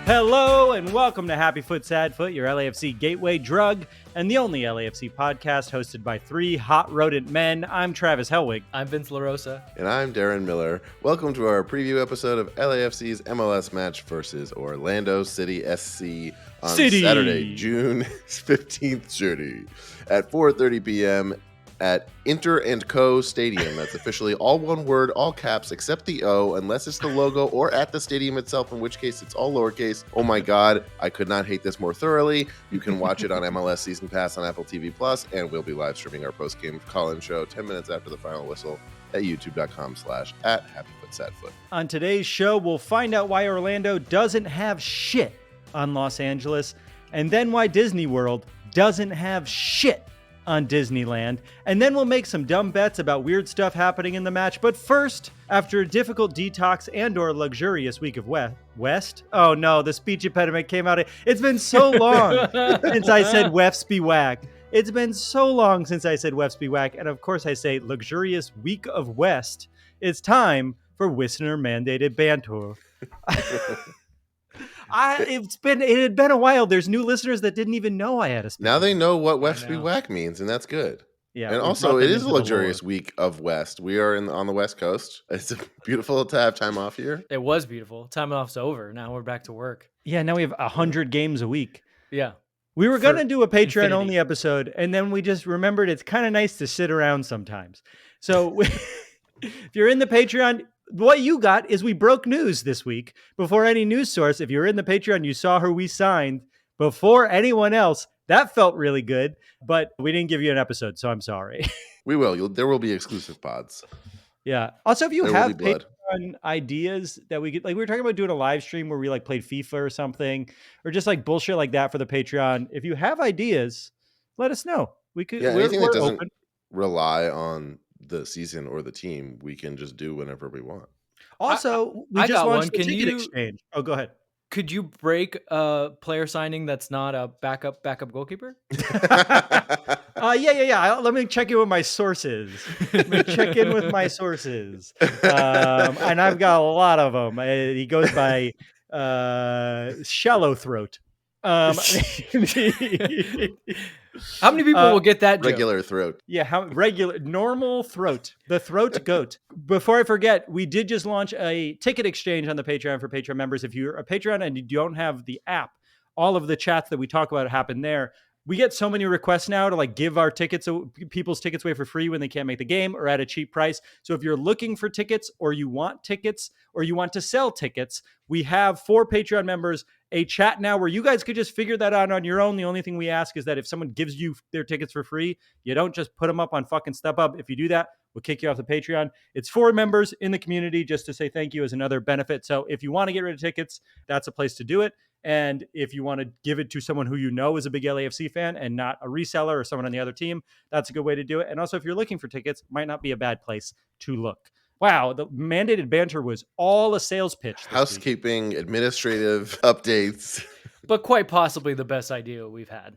Hello and welcome to Happy Foot, Sad Foot, your LAFC gateway drug and the only LAFC podcast hosted by three hot rodent men. I'm Travis Helwig. I'm Vince LaRosa. And I'm Darren Miller. Welcome to our preview episode of LAFC's MLS match versus Orlando City SC on Saturday, June 15th, at 4:30 p.m. at Inter & Co. Stadium. That's officially all one word, all caps, except the O, unless it's the logo or at the stadium itself, in which case it's all lowercase. Oh my God, I could not hate this more thoroughly. You can watch it on MLS Season Pass on Apple TV+, and we'll be live streaming our post-game call-in show 10 minutes after the final whistle at youtube.com/@HappyFootSadFoot. On today's show, we'll find out why Orlando doesn't have shit on Los Angeles, and then why Disneyworld doesn't have shit on Disneyland, and then we'll make some dumb bets about weird stuff happening in the match. But first, after a difficult detox and or luxurious week of West? Oh no, the speech impediment came out. It's been so long since I said Wefs be whack. It's been so long since I said Wefs be whack, and of course I say luxurious week of West. It's time for Whistler mandated banter. It had been a while. There's new listeners that didn't even know I had a speech. Now they know what West be whack means, and that's good. Yeah, and also it is a luxurious week of West. We are on the West Coast. It's beautiful to have time off here. It was beautiful. Time off's over. Now we're back to work. Yeah, now we have 100 games a week. Yeah. We were going to do a Patreon only episode, and then we just remembered it's kind of nice to sit around sometimes. So if you're in the Patreon, what you got is we broke news this week before any news source. If you're in the Patreon, you saw who we signed before anyone else. That felt really good, but we didn't give you an episode, so I'm sorry. We will. There will be exclusive pods. Yeah. Also, if you have Patreon ideas that we get, like we were talking about doing a live stream where we like played FIFA or something, or just like bullshit like that for the Patreon. If you have ideas, let us know. We could. Yeah, anything that doesn't open. Rely on the season or the team, we can just do whenever we want. Also, we just launched the ticket exchange. Oh, go ahead. Could you break a player signing that's not a backup goalkeeper? Yeah. Let me check in with my sources. And I've got a lot of them. He goes by Shallow Throat. How many people will get that regular joke? Throat? Yeah, normal throat. The throat goat. Before I forget, we did just launch a ticket exchange on the Patreon for Patreon members. If you're a Patreon and you don't have the app, all of the chats that we talk about happen there. We get so many requests now to like give our people's tickets away for free when they can't make the game or at a cheap price. So if you're looking for tickets or you want tickets or you want to sell tickets, we have for Patreon members a chat now where you guys could just figure that out on your own. The only thing we ask is that if someone gives you their tickets for free, you don't just put them up on fucking StubHub. If you do that, we'll kick you off the Patreon. It's for members in the community just to say thank you as another benefit. So if you want to get rid of tickets, that's a place to do it. And if you want to give it to someone who you know is a big LAFC fan and not a reseller or someone on the other team, that's a good way to do it. And also, if you're looking for tickets, might not be a bad place to look. Wow, the mandated banter was all a sales pitch. Housekeeping, administrative updates. But quite possibly the best idea we've had.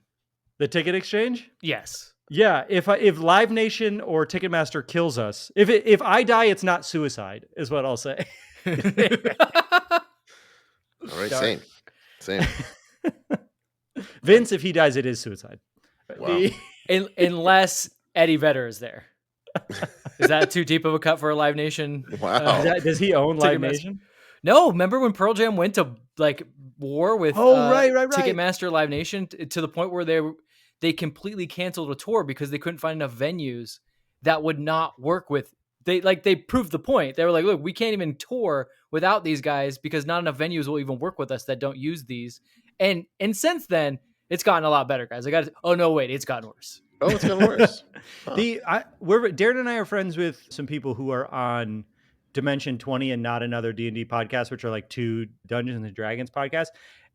The ticket exchange? Yes. Yeah, if Live Nation or Ticketmaster kills us, if I die, it's not suicide, is what I'll say. All right, same. Vince, if he dies, it is suicide. Wow. Unless Eddie Vedder is there. Is that too deep of a cut for a Live Nation? Wow. Does he own Live Nation? No, remember when Pearl Jam went to like war with right. Ticketmaster Live Nation to the point where they completely canceled a tour because they couldn't find enough venues that would not work with. They proved the point. They were like, look, we can't even tour without these guys because not enough venues will even work with us that don't use these. And since then, it's gotten a lot better, guys. It's gotten worse. Oh, it's gotten worse. Huh. Darren and I are friends with some people who are on Dimension 20 and Not Another D&D podcast, which are like two Dungeons and Dragons podcasts.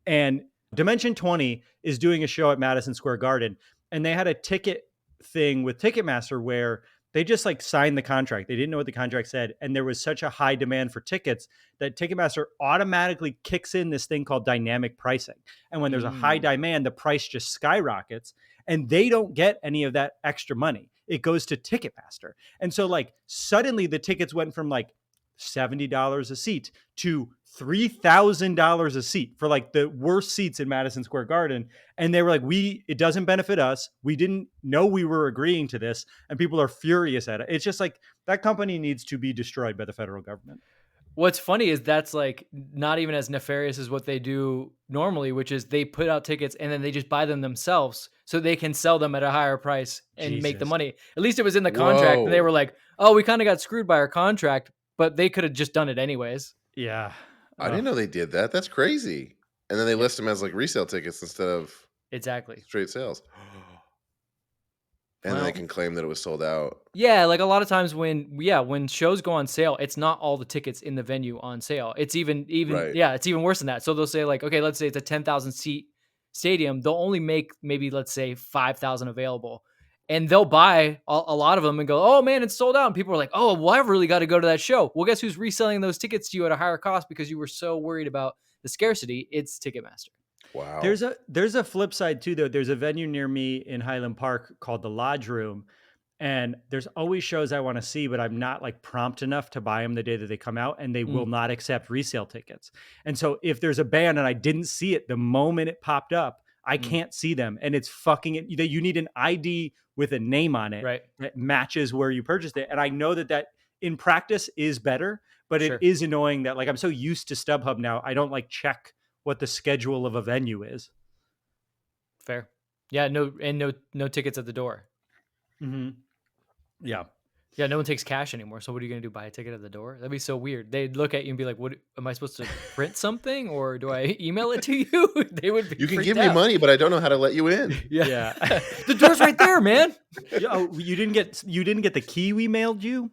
And Dimension 20 is doing a show at Madison Square Garden. And they had a ticket thing with Ticketmaster where they just like signed the contract. They didn't know what the contract said. And there was such a high demand for tickets that Ticketmaster automatically kicks in this thing called dynamic pricing. And when there's a high demand, the price just skyrockets and they don't get any of that extra money. It goes to Ticketmaster. And so like suddenly the tickets went from like $70 a seat to $3,000 a seat for like the worst seats in Madison Square Garden. And they were like, it doesn't benefit us. We didn't know we were agreeing to this. And people are furious at it. It's just like that company needs to be destroyed by the federal government. What's funny is that's like not even as nefarious as what they do normally, which is they put out tickets and then they just buy them themselves so they can sell them at a higher price and make the money. At least it was in the contract. And they were like, oh, we kind of got screwed by our contract, but they could have just done it anyways. Yeah. I didn't know they did that. That's crazy. And then they list them as like resale tickets instead of straight sales. And they can claim that it was sold out. Yeah, like a lot of times when shows go on sale, it's not all the tickets in the venue on sale. It's even right. It's even worse than that. So they'll say like, okay, let's say it's a 10,000 seat stadium. They'll only make maybe, let's say, 5,000 available. And they'll buy a lot of them and go, oh man, it's sold out. And people are like, oh, well, I've really got to go to that show. Well, guess who's reselling those tickets to you at a higher cost because you were so worried about the scarcity? It's Ticketmaster. Wow. There's a flip side too, though. There's a venue near me in Highland Park called the Lodge Room. And there's always shows I want to see, but I'm not like prompt enough to buy them the day that they come out, and they will not accept resale tickets. And so if there's a band and I didn't see it the moment it popped up, I can't see them. And it's fucking it. You need an ID with a name on it that matches where you purchased it. And I know that in practice is better, but it is annoying that like I'm so used to StubHub now. I don't like check what the schedule of a venue is. Fair. Yeah. No tickets at the door. Mm-hmm. Yeah. Yeah. No one takes cash anymore. So what are you going to do? Buy a ticket at the door? That'd be so weird. They'd look at you and be like, what am I supposed to print something or do I email it to you? They would be You can give out. me money, but I don't know how to let you in. Yeah. The door's right there, man. Oh, you didn't get the key we mailed you.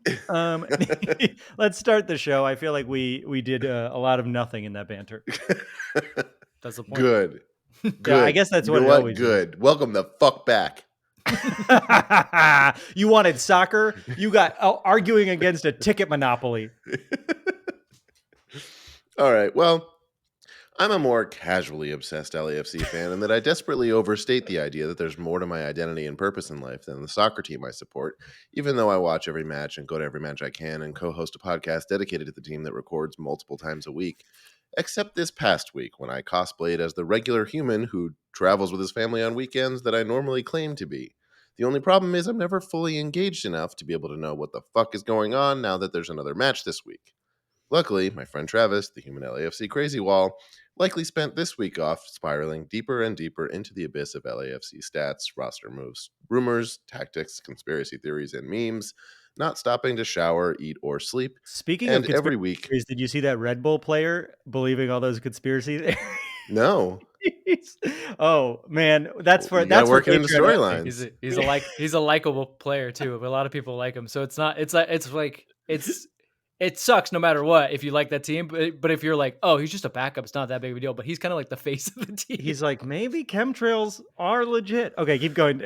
Let's start the show. I feel like we did a lot of nothing in that banter. That's the point. Good. Yeah, I guess that's what it always good. Is. Welcome the fuck back. You wanted soccer. You got arguing against a ticket monopoly. All right. Well, I'm a more casually obsessed LAFC fan, and that I desperately overstate the idea that there's more to my identity and purpose in life than the soccer team I support, even though I watch every match and go to every match I can and co-host a podcast dedicated to the team that records multiple times a week. Except this past week when I cosplayed as the regular human who travels with his family on weekends that I normally claim to be. The only problem is I'm never fully engaged enough to be able to know what the fuck is going on now that there's another match this week. Luckily, my friend Travis, the human LAFC crazy wall, likely spent this week off spiraling deeper and deeper into the abyss of LAFC stats, roster moves, rumors, tactics, conspiracy theories, and memes, not stopping to shower, eat, or sleep. Speaking and of every week, did you see that Red Bull player believing all those conspiracy theories? No. Oh man, that's working into storylines. He's a likable player too, but a lot of people like him. So it sucks no matter what if you like that team, but if you're like, oh, he's just a backup, it's not that big of a deal. But he's kind of like the face of the team. He's like, maybe chemtrails are legit. Okay, keep going.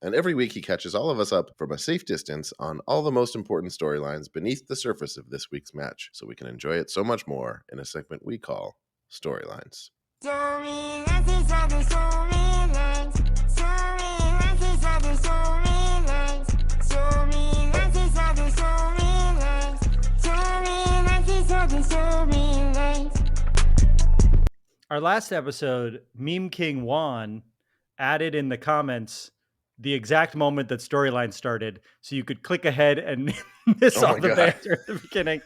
And every week he catches all of us up from a safe distance on all the most important storylines beneath the surface of this week's match, so we can enjoy it so much more in a segment we call Storylines. Our last episode, Meme King Juan added in the comments the exact moment that storyline started, so you could click ahead and miss all the banter at the beginning.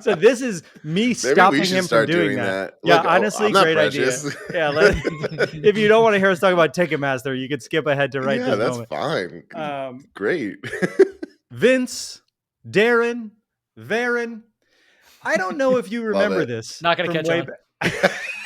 So this is me stopping him from doing that. Yeah, look, honestly, great idea. Yeah, if you don't want to hear us talk about Ticketmaster, you could skip ahead to this moment. Yeah, that's fine. Great. Vince, Darren, Varen. I don't know if you remember this. Not going to catch on.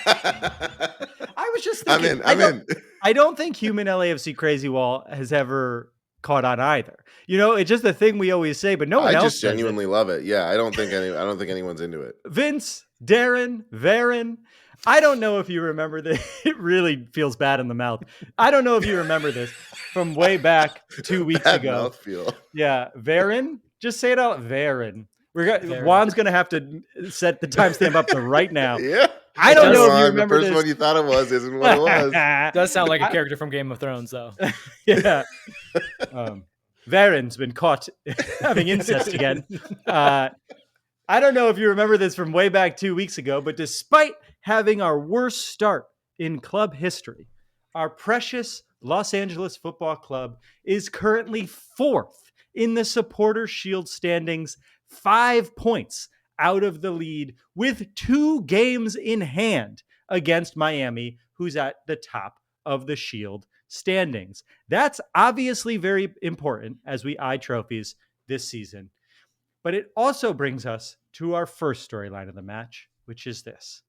I was just thinking. I'm in. I don't think human LAFC crazy wall has ever caught on either. You know, it's just a thing we always say, but no one else. I just genuinely love it. Yeah, I don't think anyone's into it. Vince, Darren, Varen. I don't know if you remember this. It really feels bad in the mouth. I don't know if you remember this from way back 2 weeks ago. Mouthfeel. Yeah, Varen. Just say it out. Varen. Juan's gonna have to set the timestamp up to right now. Yeah. I don't know if you remember the first one you thought it was isn't what it was. Does sound like a character from Game of Thrones, though. Yeah. Darren's been caught having incest again. I don't know if you remember this from way back 2 weeks ago, but despite having our worst start in club history, our precious Los Angeles Football Club is currently 4th in the Supporter Shield standings, 5 points out of the lead with 2 games in hand against Miami, who's at the top of the Shield standings. That's obviously very important as we eye trophies this season. But it also brings us to our first storyline of the match, which is this.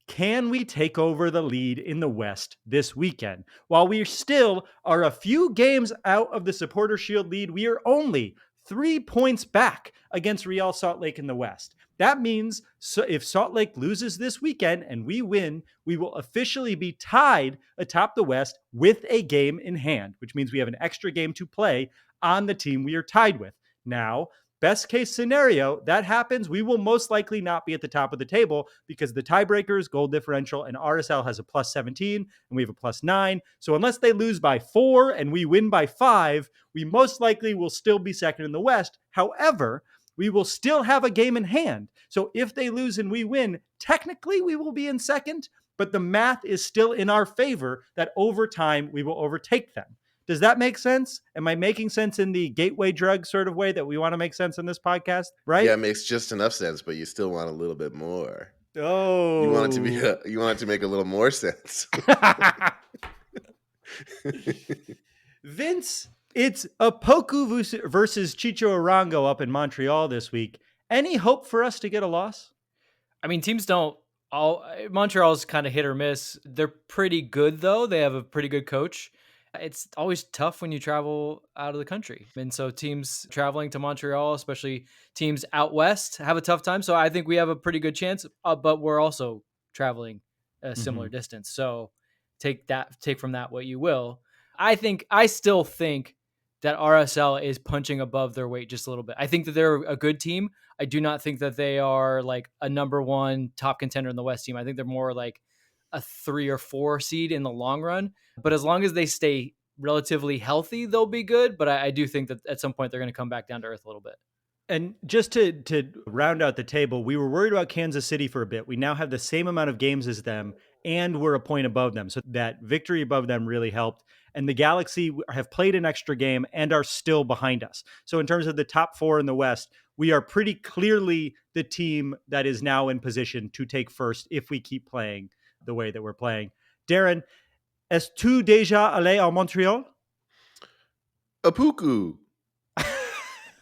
Can we take over the lead in the West this weekend? While we still are a few games out of the Supporter Shield lead, we are only 3 points back against Real Salt Lake in the West. That means if Salt Lake loses this weekend and we win, we will officially be tied atop the West with a game in hand, which means we have an extra game to play on the team we are tied with. Now, best case scenario, that happens, we will most likely not be at the top of the table because the tiebreakers, goal differential, and RSL has a plus 17 and we have a plus 9. So unless they lose by 4 and we win by 5, we most likely will still be second in the West. However, we will still have a game in hand. So if they lose and we win, technically we will be in second, but the math is still in our favor that over time we will overtake them. Does that make sense? Am I making sense in the gateway drug sort of way that we want to make sense in this podcast? Right? Yeah, it makes just enough sense, but you still want a little bit more. Oh, you want it to make a little more sense. Vince, it's Opoku versus Chicho Arango up in Montreal this week. Any hope for us to get a loss? I mean, teams don't all. Montreal's kind of hit or miss. They're pretty good though. They have a pretty good coach. It's always tough when you travel out of the country. And so teams traveling to Montreal, especially teams out west, have a tough time. So I think we have a pretty good chance, but we're also traveling a similar distance. So take from that what you will. I still think that RSL is punching above their weight just a little bit. I think that they're a good team. I do not think that they are like a number 1 top contender in the West team. I think they're more like a 3 or 4 seed in the long run. But as long as they stay relatively healthy, they'll be good. But I do think that at some point they're going to come back down to earth a little bit. And just to round out the table, we were worried about Kansas City for a bit. We now have the same amount of games as them, and we're a point above them. So that victory above them really helped. And the Galaxy have played an extra game and are still behind us. So in terms of the top 4 in the West, we are pretty clearly the team that is now in position to take first if we keep playing the way that we're playing. Darren, es-tu déjà allé à Montréal? Opoku.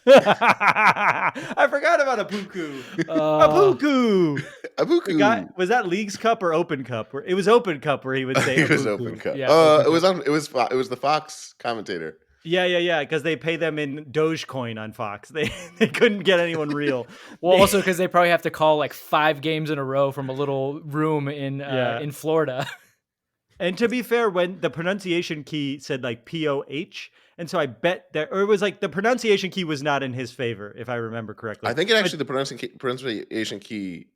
I forgot about Opoku. Opoku. Opoku. Was that Leagues Cup or Open Cup? It was Open Cup where he would say it was Opoku. Open Cup. Yeah, it was the Fox commentator. Yeah, because they pay them in Dogecoin on Fox. They couldn't get anyone real. Well, also because they probably have to call like 5 games in a row from a little room in Florida. And to be fair, when the pronunciation key said like POH, and so I bet or it was like the pronunciation key was not in his favor, if I remember correctly. I think the pronunciation key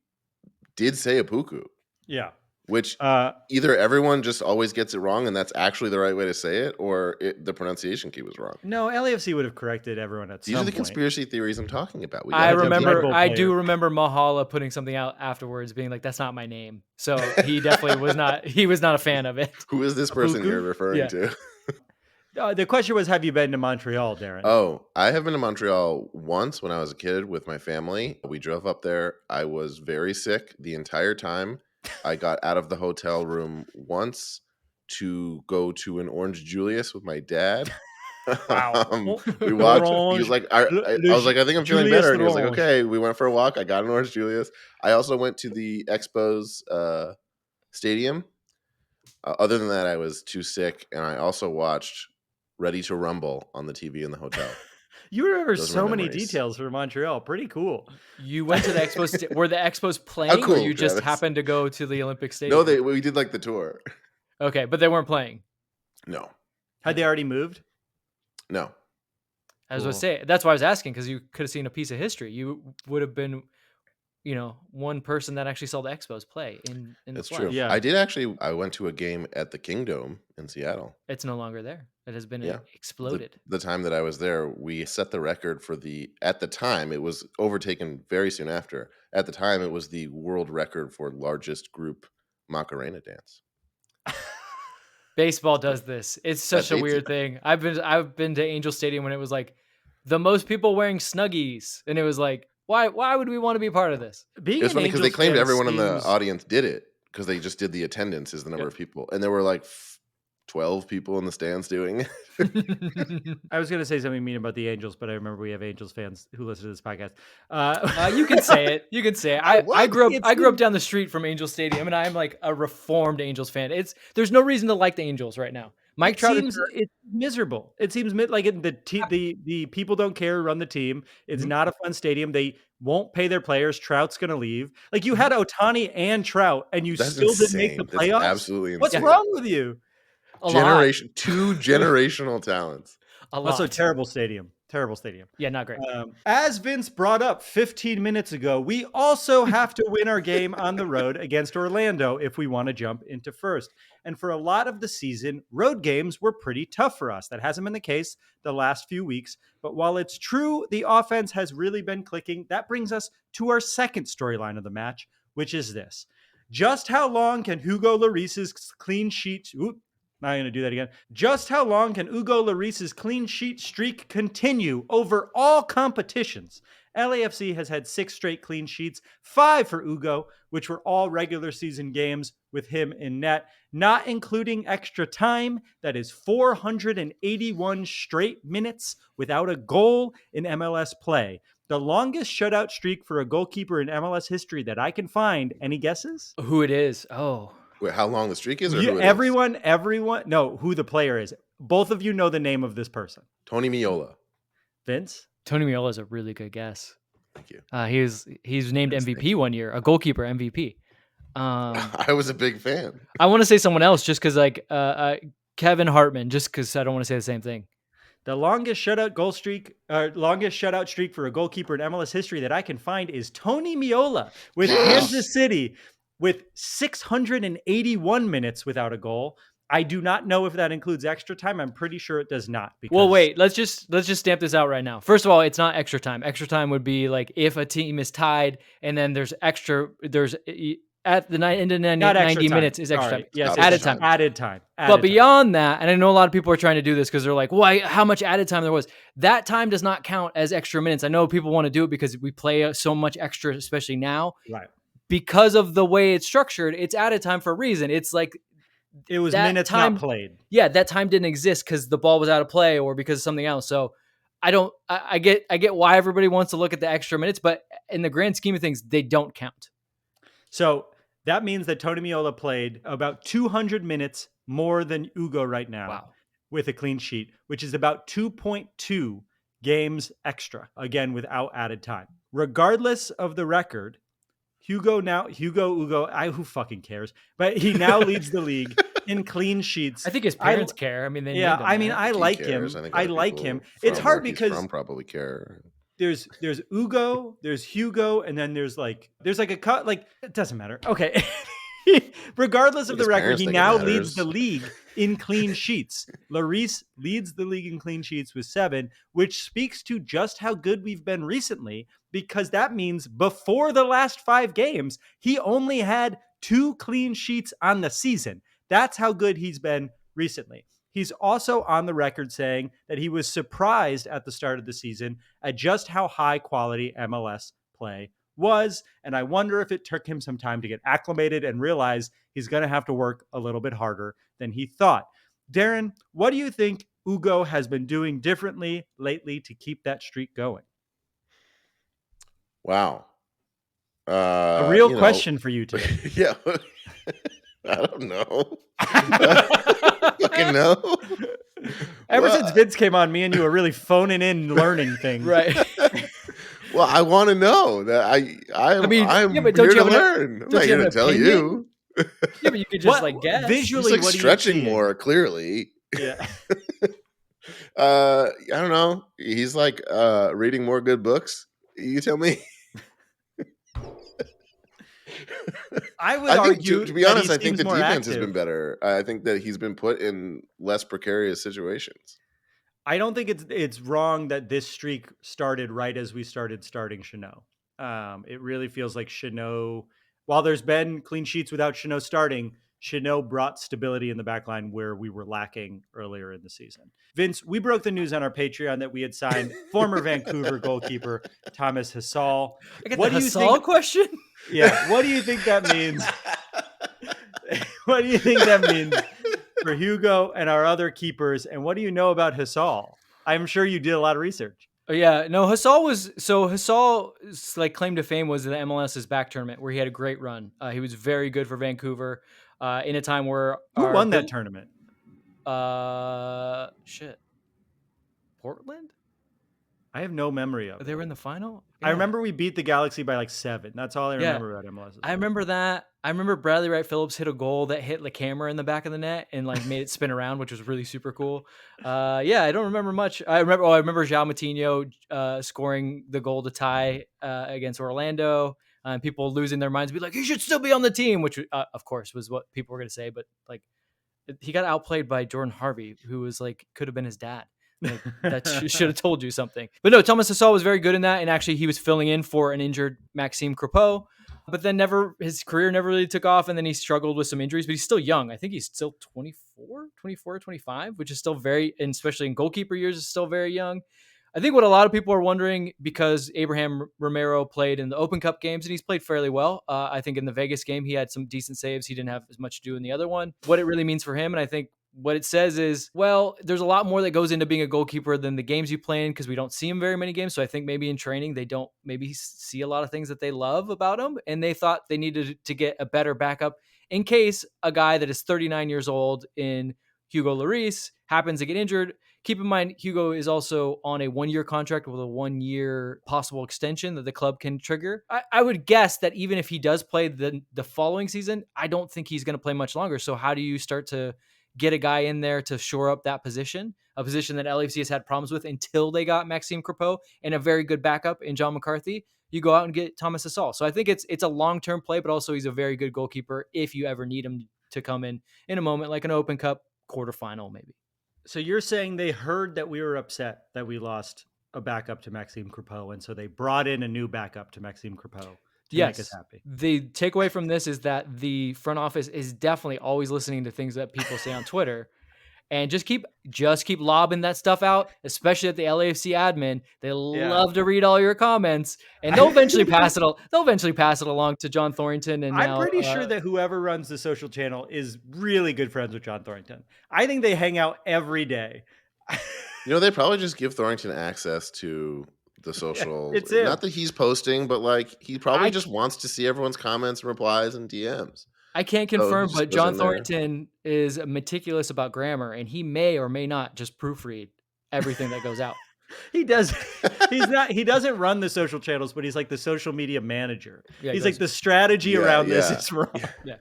did say Opoku. Yeah. Which either everyone just always gets it wrong and that's actually the right way to say it, or the pronunciation key was wrong. No, LAFC would have corrected everyone at some point. These are the conspiracy theories I'm talking about. I do remember Mahala putting something out afterwards being like, that's not my name. So he definitely was not a fan of it. Who is this person you're referring to? The question was, have you been to Montreal, Darren? Oh, I have been to Montreal once when I was a kid with my family. We drove up there. I was very sick the entire time. I got out of the hotel room once to go to an Orange Julius with my dad. Wow. We watched. He was like, I was like, I think I'm feeling better. And he was like, okay. We went for a walk. I got an Orange Julius. I also went to the Expos stadium. Other than that, I was too sick. And I also watched Ready to Rumble on the TV in the hotel. You remember so many details for Montreal. Pretty cool. You went to the Expos. Were the Expos playing, or you just happened to go to the Olympic Stadium? No, we did like the tour. Okay, but they weren't playing. No. Had they already moved? No. I was going to say, that's why I was asking, because you could have seen a piece of history. You would have been, one person that actually saw the Expos play in That's the true. Yeah. I did actually. I went to a game at the Kingdome in Seattle. It's no longer there. that has been Yeah. exploded. The time that I was there, we set the record for at the time, it was overtaken very soon after. At the time, it was the world record for largest group Macarena dance. Baseball does this. It's such a weird thing. I've been to Angel Stadium when it was like the most people wearing Snuggies, and it was like, why would we want to be part of this? Being It was an funny because they Angels claimed fan everyone in the seems- audience did it because they just did the attendance is the number of people, and there were like 12 people in the stands doing it. I was going to say something mean about the Angels, but I remember we have Angels fans who listen to this podcast. You can say it. You can say it. I What? grew up down the street from Angel Stadium, and I'm like a reformed Angels fan. There's no reason to like the Angels right now. Mike Trout it's miserable. It seems like the people don't care who run the team. It's not a fun stadium. They won't pay their players. Trout's going to leave. Like you had Ohtani and Trout, and you still didn't make the playoffs. That's absolutely insane. What's wrong with you? Two generational talents. Also, terrible stadium. Terrible stadium. Yeah, not great. As Vince brought up 15 minutes ago, we also have to win our game on the road against Orlando if we want to jump into first. And for a lot of the season, road games were pretty tough for us. That hasn't been the case the last few weeks. But while it's true the offense has really been clicking, that brings us to our second storyline of the match, which is this. Just how long can Hugo Lloris's clean sheet... Not going to do that again. Just how long can Hugo Lloris's clean sheet streak continue over all competitions? LAFC has had 6 straight clean sheets, 5 for Hugo, which were all regular season games with him in net, not including extra time. That is 481 straight minutes without a goal in MLS play. The longest shutout streak for a goalkeeper in MLS history that I can find. Any guesses? Who it is? Oh. Wait, how long the streak is? Or everyone, no, who the player is. Both of you know the name of this person. Tony Miola. Vince? Tony Miola is a really good guess. Thank you. He's named MVP one year, a goalkeeper MVP. I was a big fan. I want to say someone else just because Kevin Hartman, just because I don't want to say the same thing. The longest shutout streak for a goalkeeper in MLS history that I can find is Tony Miola with Kansas City with 681 minutes without a goal. I do not know if that includes extra time. I'm pretty sure it does not. Well, wait, let's just stamp this out right now. First of all, it's not extra time. Extra time would be like if a team is tied and then there's at the end of 90 minutes is extra time. Yes, added time. But beyond that, and I know a lot of people are trying to do this because they're like, why? How much added time there was? That time does not count as extra minutes. I know people want to do it because we play so much extra, especially now. Right. Because of the way it's structured, it's added time for a reason. It's like it was minutes not played. Yeah, that time didn't exist because the ball was out of play or because of something else. So I get why everybody wants to look at the extra minutes, but in the grand scheme of things, they don't count. So that means that Tony Miola played about 200 minutes more than Hugo right now with a clean sheet, which is about 2.2 games extra, again, without added time. Regardless of the record, Hugo, who fucking cares? But he now leads the league in clean sheets. I think his parents care. I mean, they I like him. I like him. It's hard because probably care. There's Hugo, there's Hugo, and then there's like a cut. Like it doesn't matter. Okay. Regardless of the record, he now leads the league in clean sheets. Lloris leads the league in clean sheets with 7, which speaks to just how good we've been recently, because that means before the last 5 games, he only had 2 clean sheets on the season. That's how good he's been recently. He's also on the record saying that he was surprised at the start of the season at just how high quality MLS play was, and I wonder if it took him some time to get acclimated and realize he's going to have to work a little bit harder than he thought. Darren, what do you think Hugo has been doing differently lately to keep that streak going? Wow. A real question for you today. Yeah. I don't know. Fucking know. Ever since Vince came on, me and you are really phoning in learning things. Right. Well, I want to know that I'm here to learn. I'm not here to tell you. Yeah, but you could just guess. Visually, he's stretching more, clearly. Yeah. I don't know. He's reading more good books. You tell me. I would I think, argue to be that honest, he I think seems the more defense has active. been better. I think that he's been put in less precarious situations. I don't think it's wrong that this streak started right as we starting Chanot. It really feels like Chanot, while there's been clean sheets without Chanot starting, Chanot brought stability in the back line where we were lacking earlier in the season. Vince, we broke the news on our Patreon that we had signed former Vancouver goalkeeper Thomas Hasal. I get What the do you Hasal think? question. Yeah, what do you think that means? What do you think that means for Hugo and our other keepers? And what do you know about Hasal? I'm sure you did a lot of research. Oh, yeah, no, Hasal's like claim to fame was the MLS's back tournament where he had a great run. He was very good for Vancouver in a time where Who won that tournament? Portland? I have no memory of it. They were in the final? I remember we beat the Galaxy by like 7. That's all I remember about MLS. I remember that. I remember Bradley Wright Phillips hit a goal that hit the camera in the back of the net and like made it spin around, which was really super cool. I don't remember much. I remember João Moutinho scoring the goal to tie against Orlando, and people losing their minds, be like, he should still be on the team, which of course was what people were going to say. But like, he got outplayed by Jordan Harvey, who was like could have been his dad. Like, that should have told you something. But no, Thomas Hasal was very good in that, and actually he was filling in for an injured Maxime Crepeau. But then his career never really took off, and then he struggled with some injuries, but he's still young. I think he's still 24, 25, which is still very, and especially in goalkeeper years, is still very young. I think what a lot of people are wondering, because Abraham Romero played in the Open Cup games, and he's played fairly well. I think in the Vegas game, he had some decent saves. He didn't have as much to do in the other one. What it really means for him, and I think what it says is, well, there's a lot more that goes into being a goalkeeper than the games you play in, because we don't see him very many games. So I think maybe in training, they don't maybe see a lot of things that they love about him. And they thought they needed to get a better backup in case a guy that is 39 years old in Hugo Lloris happens to get injured. Keep in mind, Hugo is also on a 1-year contract with a 1-year possible extension that the club can trigger. I would guess that even if he does play the following season, I don't think he's going to play much longer. So how do you start to get a guy in there to shore up that position, a position that LAFC has had problems with until they got Maxime Crepeau and a very good backup in John McCarthy? You go out and get Thomas Hasal. So I think it's a long-term play, but also he's a very good goalkeeper if you ever need him to come in a moment like an Open Cup quarterfinal maybe. So you're saying they heard that we were upset that we lost a backup to Maxime Crepeau, and so they brought in a new backup to Maxime Crepeau to make us happy. The takeaway from this is that the front office is definitely always listening to things that people say on Twitter, and just keep lobbing that stuff out, especially at the LAFC admin. They love to read all your comments, and they'll eventually pass it. They'll eventually pass it along to John Thornton. And I'm pretty sure that whoever runs the social channel is really good friends with John Thornton. I think they hang out every day. They probably just give Thornton access to the social. It's him. Not that he's posting, but like he probably just wants to see everyone's comments and replies and DMs. I can't confirm, but John Thornton is meticulous about grammar, and he may or may not just proofread everything that goes out. He does. He doesn't run the social channels, but he's like the social media manager. Yeah, he's like the strategy around this is wrong. Yeah.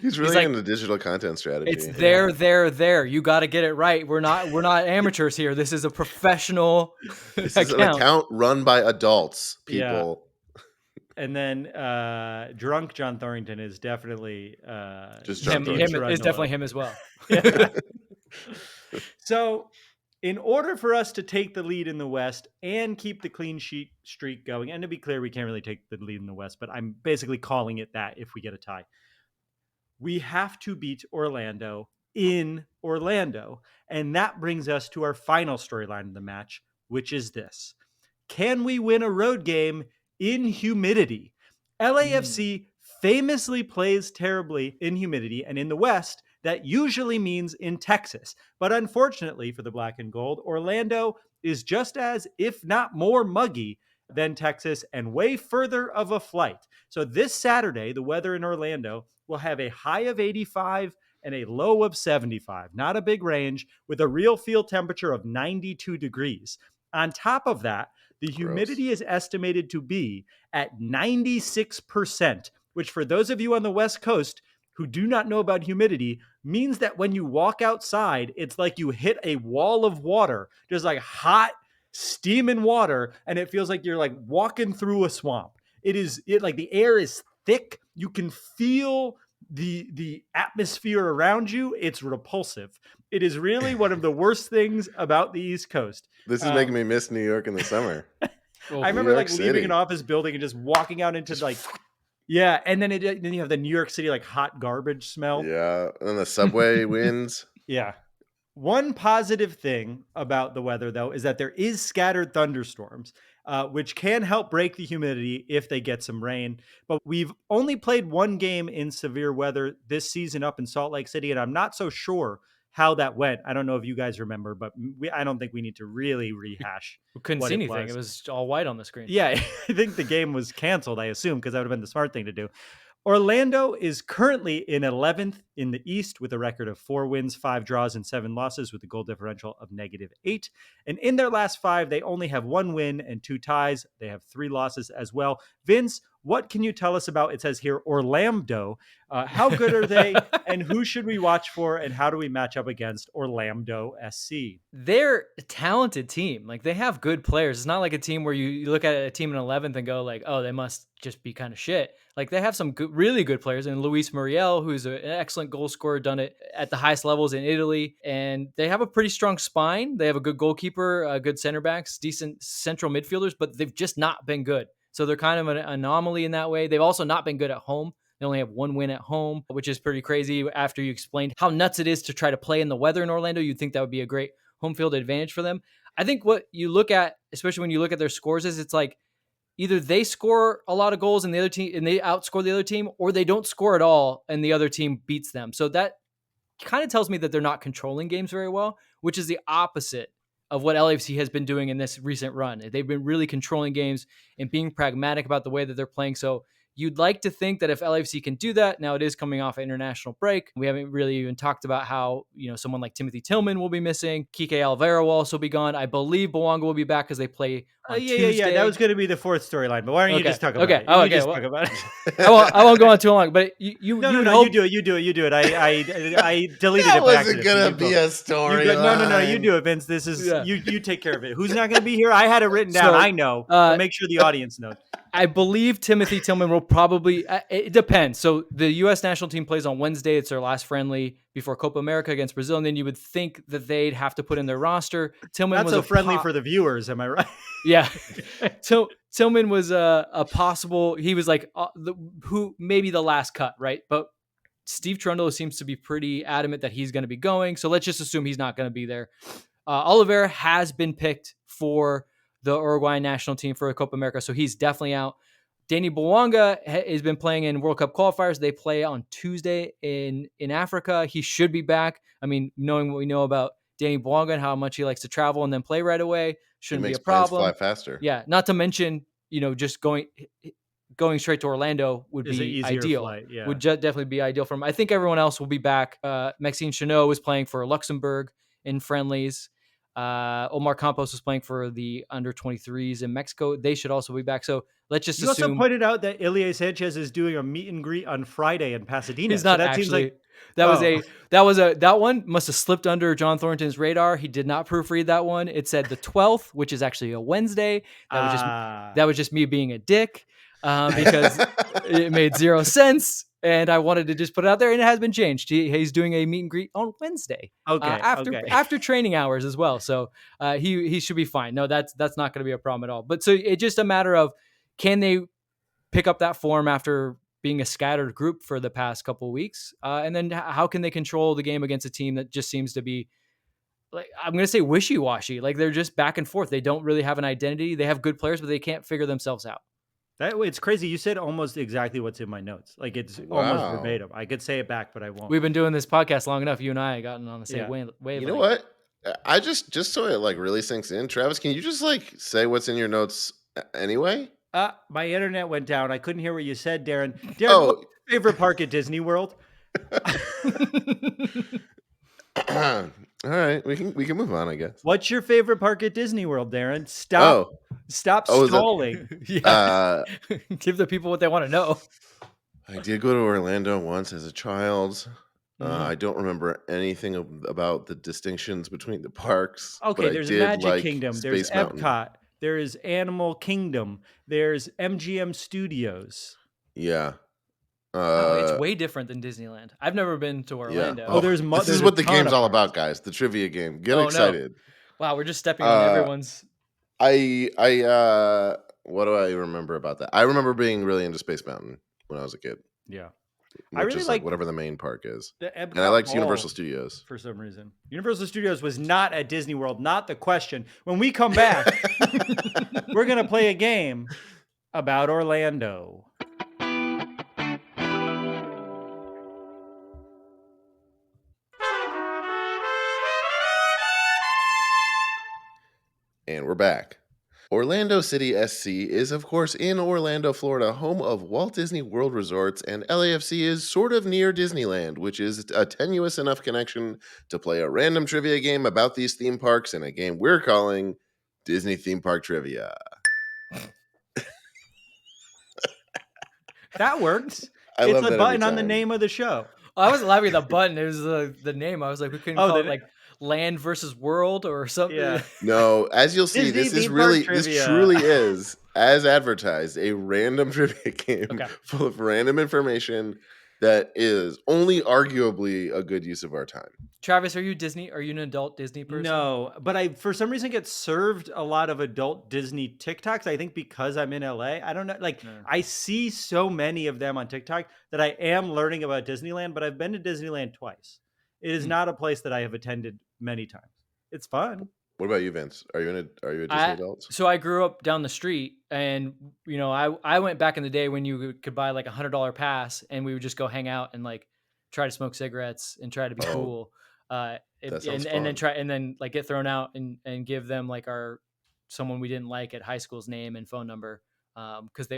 He's really into digital content strategy. It's there. You got to get it right. We're not amateurs here. This is a professional This is an account run by adults, people. Yeah. And then drunk John Thornton is definitely just him. Is definitely him as well. Yeah. So, in order for us to take the lead in the West and keep the clean sheet streak going, and to be clear, we can't really take the lead in the West, but I'm basically calling it that if we get a tie. We have to beat Orlando in Orlando. And that brings us to our final storyline of the match, which is this. Can we win a road game in humidity? LAFC famously plays terribly in humidity, and in the West, that usually means in Texas. But unfortunately for the black and gold, Orlando is just as, if not more, muggy than Texas and way further of a flight. So this Saturday, the weather in Orlando will have a high of 85 and a low of 75. Not a big range, with a real field temperature of 92 degrees. On top of that, the humidity is estimated to be at 96%, which for those of you on the West Coast who do not know about humidity means that when you walk outside, it's like you hit a wall of water, just like hot steaming water, and it feels like you're like walking through a swamp. It like the air is thick. You can feel the atmosphere around you. It's repulsive. It is really one of the worst things about the East Coast. This is making me miss New York in the summer. I remember like leaving an office building and just walking out into like, yeah. And then then you have the New York City, like hot garbage smell. Yeah. And then the subway winds. Yeah. One positive thing about the weather, though, is that there is scattered thunderstorms, which can help break the humidity if they get some rain. But we've only played one game in severe weather this season up in Salt Lake City, and I'm not so sure how that went. I don't know if you guys remember, but I don't think we need to really rehash. We couldn't see anything. It was all white on the screen. Yeah, I think the game was canceled, I assume, because that would have been the smart thing to do. Orlando is currently in 11th in the East with a record of 4 wins, 5 draws, and 7 losses with a goal differential of -8. And in their last 5, they only have 1 win and 2 ties. They have 3 losses as well. Vince, what can you tell us about, it says here, Orlando? How good are they, and who should we watch for, and how do we match up against Orlando SC? They're a talented team. Like, they have good players. It's not like a team where you look at a team in 11th and go like, oh, they must just be kind of shit. Like, they have some good, really good players, and Luis Muriel, who's an excellent goal scorer, done it at the highest levels in Italy, and they have a pretty strong spine. They have a good goalkeeper, good center backs, decent central midfielders, but they've just not been good. So they're kind of an anomaly in that way. They've also not been good at home. They only have 1 win at home, which is pretty crazy. After you explained how nuts it is to try to play in the weather in Orlando, you'd think that would be a great home field advantage for them. I think what you look at, especially when you look at their scores, is it's like either they score a lot of goals and the other team and they outscore the other team, or they don't score at all and the other team beats them. So that kind of tells me that they're not controlling games very well, which is the opposite of what LAFC has been doing in this recent run. They've been really controlling games and being pragmatic about the way that they're playing. So you'd like to think that if LAFC can do that, now it is coming off an international break. We haven't really even talked about how, someone like Timothy Tillman will be missing. Kike Alvaro will also be gone. I believe Bouanga will be back because they play on Tuesday. Yeah. That was going to be the 4th storyline, but why don't you just talk about it? Talk about it. I won't go on too long, but you you do it. I deleted it. That wasn't going to be a storyline. No, you do it, Vince. This is you take care of it. Who's not going to be here? I had it written down. I know. Make sure the audience knows. I believe Timothy Tillman will probably, it depends. So the U.S. national team plays on Wednesday. It's their last friendly before Copa America against Brazil. And then you would think that they'd have to put in their roster. Tillman Not was so friendly for the viewers. Am I right? Yeah. Tillman was a possible, he was like, who maybe the last cut, right? But Steve Trundle seems to be pretty adamant that he's going to be going. So let's just assume he's not going to be there. Oliveira has been picked for the Uruguayan national team for a Copa America, so he's definitely out. Danny Bouanga has been playing in World Cup qualifiers. They play on Tuesday in Africa. He should be back. I mean, knowing what we know about Danny Bouanga and how much he likes to travel and then play right away shouldn't be a problem. Fly faster. Yeah, not to mention, just going straight to Orlando would be ideal. Flight, yeah. Would definitely be ideal for him. I think everyone else will be back. Maxime Chanot was playing for Luxembourg in friendlies. Omar Campos was playing for the under-23s in Mexico. They should also be back. So let's just assume. You also pointed out that Ilie Sanchez is doing a meet and greet on Friday in Pasadena. He's not so that actually. Seems like, that one must have slipped under John Thornton's radar. He did not proofread that one. It said the 12th, which is actually a Wednesday. That was just me being a dick because it made 0 sense. And I wanted to just put it out there, and it has been changed. He's doing a meet and greet on Wednesday, after training hours as well. So he should be fine. No, that's not going to be a problem at all. But so it's just a matter of, can they pick up that form after being a scattered group for the past couple of weeks, and then how can they control the game against a team that just seems to be, like, I'm going to say wishy-washy. Like, they're just back and forth. They don't really have an identity. They have good players, but they can't figure themselves out. It's crazy. You said almost exactly what's in my notes. Like, it's almost verbatim. I could say it back, but I won't. We've been doing this podcast long enough. You and I have gotten on the same wavelength. You know what? I just so it like really sinks in. Travis, can you just like say what's in your notes anyway? My internet went down. I couldn't hear what you said, Darren. What's your favorite park at Disney World? All right, we can move on, I guess. What's your favorite park at Disney World, Darren? Stop stalling. Give the people what they want to know. I did go to Orlando once as a child. I don't remember anything about the distinctions between the parks. Okay, there's Magic Kingdom. There's Epcot. There is Animal Kingdom. There's MGM Studios. Yeah. Oh, it's way different than Disneyland. I've never been to Orlando. Oh, this is what the game's all about, guys. The trivia game. Get excited. No. Wow, we're just stepping on everyone's. What do I remember about that? I remember being really into Space Mountain when I was a kid. Yeah. I really like whatever the main park is. And I liked Universal Studios. For some reason. Universal Studios was not at Disney World, not the question. When we come back, we're going to play a game about Orlando. And we're back. Orlando City SC is, of course, in Orlando, Florida, home of Walt Disney World Resorts, and LAFC is sort of near Disneyland, which is a tenuous enough connection to play a random trivia game about these theme parks in a game we're calling Disney Theme Park Trivia. That works. I love it's that a button every on the time. name of the show. I wasn't laughing at the button. It was the name. I was like, we couldn't call it like Land versus World or something. Yeah. No, as you'll see, this truly is, as advertised, a random trivia game full of random information that is only arguably a good use of our time. Travis, are you an adult Disney person? No, but I, for some reason, get served a lot of adult Disney TikToks. I think because I'm in LA. I don't know. I see so many of them on TikTok that I am learning about Disneyland, but I've been to Disneyland twice. It is not a place that I have attended many times. It's fun. What about you, Vince? Are you a Disney adult? So I grew up down the street, and I went back in the day when you could buy like $100 pass, and we would just go hang out and like try to smoke cigarettes and try to be cool. And then like get thrown out and give them like someone we didn't like at high school's name and phone number. Because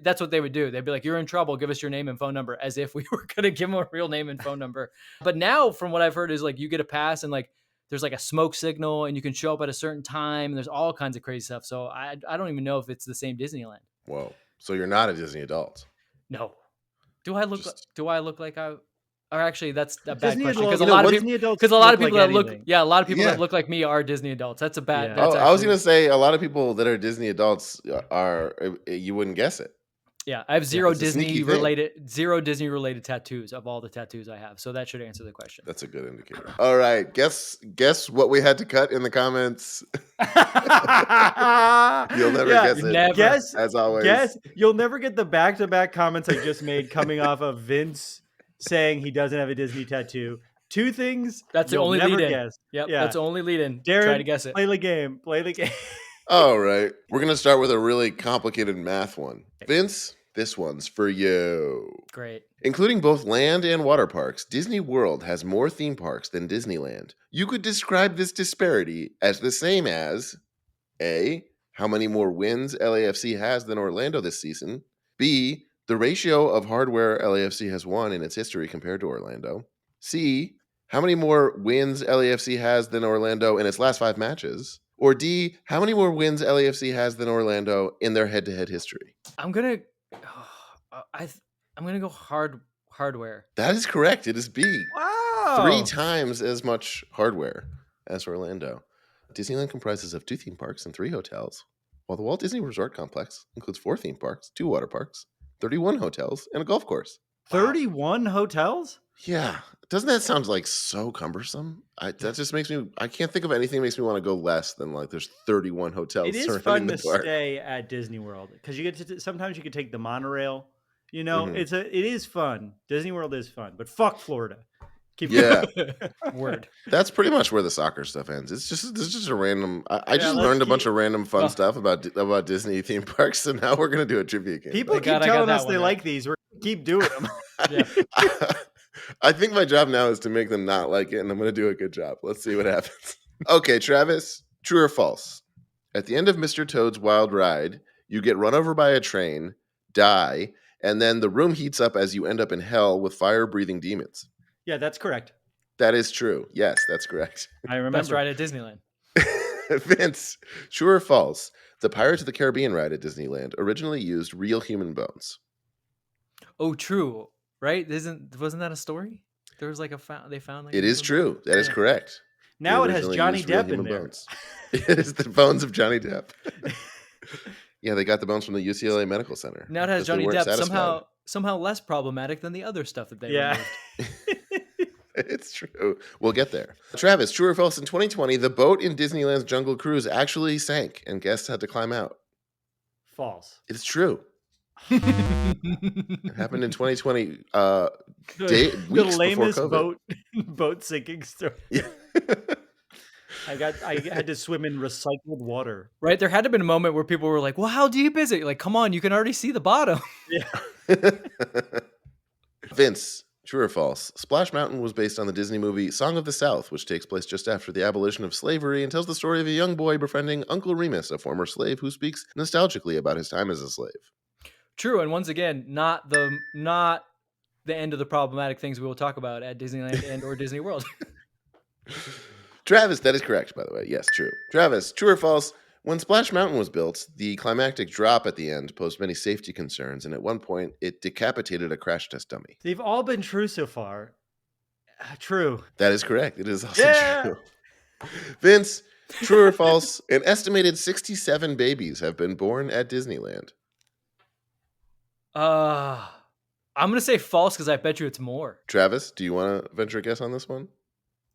that's what they would do. They'd be like, "You're in trouble. Give us your name and phone number," as if we were gonna give them a real name and phone number. But now, from what I've heard, is like you get a pass and like there's like a smoke signal and you can show up at a certain time. And there's all kinds of crazy stuff. So I don't even know if it's the same Disneyland. Whoa! So you're not a Disney adult? No. Do I look like I? Or actually, that's a bad question because a lot of people that look like me are Disney adults. That's a bad. Yeah. I was gonna say a lot of people that are Disney adults are you wouldn't guess it. Yeah, I have zero Disney related tattoos of all the tattoos I have, so that should answer the question. That's a good indicator. All right, guess what we had to cut in the comments. You'll never guess it. As always. You'll never get the back-to-back comments I just made coming off of Vince saying he doesn't have a Disney tattoo. Two things. That's the only lead in. Guess. Yep, yeah, that's the only lead in. Darren, try to guess it. Play the game. All right. We're going to start with a really complicated math one. Vince, this one's for you. Great. Including both land and water parks, Disney World has more theme parks than Disneyland. You could describe this disparity as the same as A, how many more wins LAFC has than Orlando this season, B, the ratio of hardware LAFC has won in its history compared to Orlando, C, how many more wins LAFC has than Orlando in its last 5 matches, or D, how many more wins LAFC has than Orlando in their head-to-head history? I'm gonna go hardware. That is correct. It is B. Wow. 3 times as much hardware as Orlando. Disneyland comprises of 2 theme parks and 3 hotels, while the Walt Disney Resort Complex includes 4 theme parks, 2 water parks, 31 hotels, and a golf course. 31 hotels? Yeah. Doesn't that sound like so cumbersome? That just makes me, I can't think of anything that makes me want to go less than like there's 31 hotels. It is fun to stay at Disney World because you get to, sometimes you can take the monorail. It is fun. Disney World is fun, but fuck Florida. Keep Word. That's pretty much where the soccer stuff ends. It's just a random. I just learned a bunch of random fun stuff about Disney theme parks, so now we're gonna do a trivia game. People keep telling us they like these. We're gonna keep doing them. I think my job now is to make them not like it, and I'm gonna do a good job. Let's see what happens. Okay, Travis, true or false? At the end of Mr. Toad's Wild Ride, you get run over by a train, die, and then the room heats up as you end up in hell with fire-breathing demons. Yeah, that's correct. That is true. Yes, that's correct. I remember. Best ride at Disneyland. Vince, true or false? The Pirates of the Caribbean ride at Disneyland originally used real human bones. Oh, true. Right? Wasn't that a story? There was like they found like. It is true. That is correct. Now it has Johnny Depp in there. Bones. It is the bones of Johnny Depp. Yeah, they got the bones from the UCLA Medical Center. Now it has Johnny Depp. somehow less problematic than the other stuff that they Yeah. removed. It's true. We'll get there. Travis, true or false? In 2020, the boat in Disneyland's Jungle Cruise actually sank, and guests had to climb out. False. It's true. It happened in 2020. The Weeks lamest before COVID. boat sinking story. Yeah. I had to swim in recycled water. Right? There had to have been a moment where people were like, well, how deep is it? Like, come on, you can already see the bottom. Yeah. Vince, true or false? Splash Mountain was based on the Disney movie Song of the South, which takes place just after the abolition of slavery and tells the story of a young boy befriending Uncle Remus, a former slave who speaks nostalgically about his time as a slave. True, and once again, not the end of the problematic things we will talk about at Disneyland and or Disney World. Travis, that is correct, by the way. Yes, true. Travis, true or false? When Splash Mountain was built, the climactic drop at the end posed many safety concerns, and at one point, it decapitated a crash test dummy. They've all been true so far. True. That is correct. It is also true. Vince, true or false? An estimated 67 babies have been born at Disneyland. I'm going to say false because I bet you it's more. Travis, do you want to venture a guess on this one?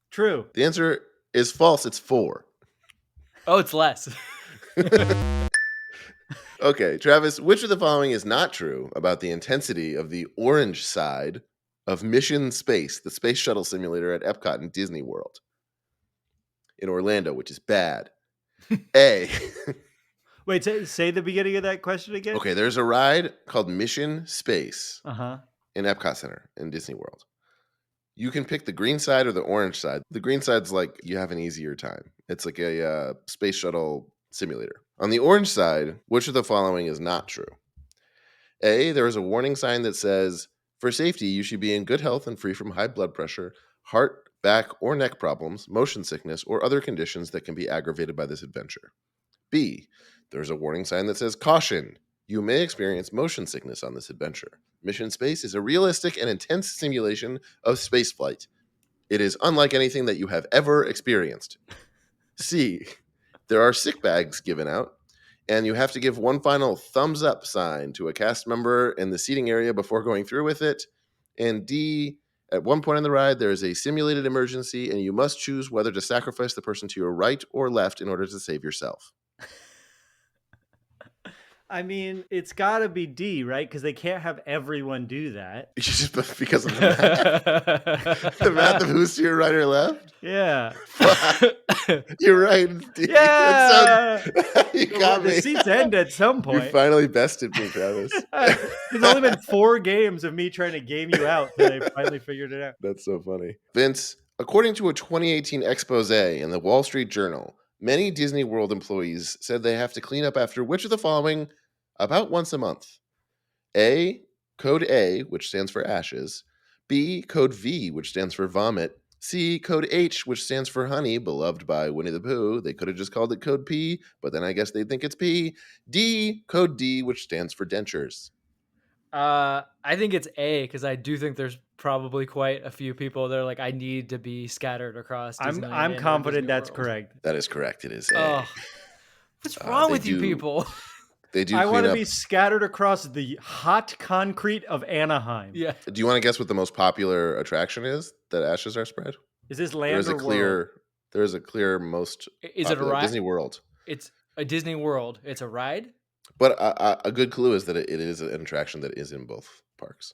True. The answer is false. It's 4. Oh, it's less. Okay, Travis, which of the following is not true about the intensity of the orange side of Mission Space, the space shuttle simulator at Epcot and Disney World in Orlando, which is bad? A. Wait, say the beginning of that question again. Okay, there's a ride called Mission Space Uh-huh. in Epcot Center in Disney World. You can pick the green side or the orange side. The green side's like you have an easier time. It's like a space shuttle simulator. On the orange side, which of the following is not true? A, there is a warning sign that says, for safety, you should be in good health and free from high blood pressure, heart, back, or neck problems, motion sickness, or other conditions that can be aggravated by this adventure. B, there's a warning sign that says, caution, you may experience motion sickness on this adventure. Mission Space is a realistic and intense simulation of spaceflight. It is unlike anything that you have ever experienced. C, there are sick bags given out, and you have to give one final thumbs up sign to a cast member in the seating area before going through with it. And D, at one point in the ride, there is a simulated emergency, and you must choose whether to sacrifice the person to your right or left in order to save yourself. I mean, it's got to be D, right? Because they can't have everyone do that. Just because of the math. The math of who's to your right or left? Yeah. You're right. D. Yeah. You got me. The seats end at some point. You finally bested me, Travis. It's only been 4 games of me trying to game you out that I finally figured it out. That's so funny. Vince, according to a 2018 expose in the Wall Street Journal, many Disney World employees said they have to clean up after which of the following about once a month? A, code A, which stands for ashes. B, code V, which stands for vomit. C, code H, which stands for honey, beloved by Winnie the Pooh. They could have just called it code P, but then I guess they'd think it's P. D, code D, which stands for dentures. I think it's A because I do think there's probably quite a few people that are like, I need to be scattered across Disneyland. I'm confident that's World. correct. That is correct. It is A. Oh, what's wrong with you people? They do. I want to be scattered across the hot concrete of Anaheim. Yeah. Do you want to guess what the most popular attraction is that ashes are spread? Is this land or world? There is a clear most. Is it a ride? Disney World. It's a Disney World. It's a ride. But a good clue is that it is an attraction that is in both parks.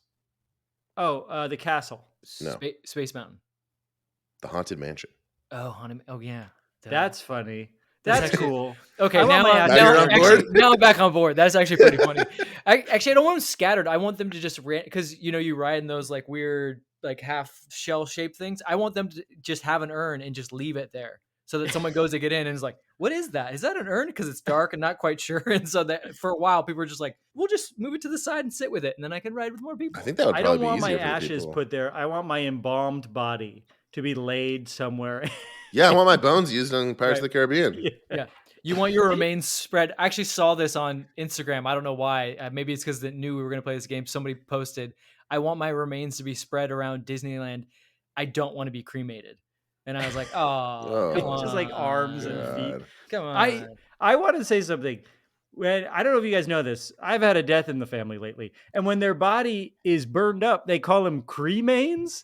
Oh, the castle. No. Space Mountain. The Haunted Mansion. Oh, yeah. That's funny. That's cool. Okay, now you're on board? Now I'm back on board. That's actually pretty funny. I don't want them scattered. I want them to just because you ride in those like weird like half shell shaped things. I want them to just have an urn and just leave it there so that someone goes to get in and is like, "What is that? Is that an urn?" Because it's dark and not quite sure. And so that for a while people are just like, "We'll just move it to the side and sit with it, and then I can ride with more people." I think that would I probably don't want be my easier for ashes people. put there. I want my embalmed body to be laid somewhere. Yeah, I want my bones used on Pirates of the Caribbean. Yeah. You want your remains spread. I actually saw this on Instagram. I don't know why. Maybe it's because they knew we were going to play this game. Somebody posted, I want my remains to be spread around Disneyland. I don't want to be cremated. And I was like, oh, come on. Just like arms and feet. Come on. I want to say something. when I don't know if you guys know this, I've had a death in the family lately, and when their body is burned up, they call them cremains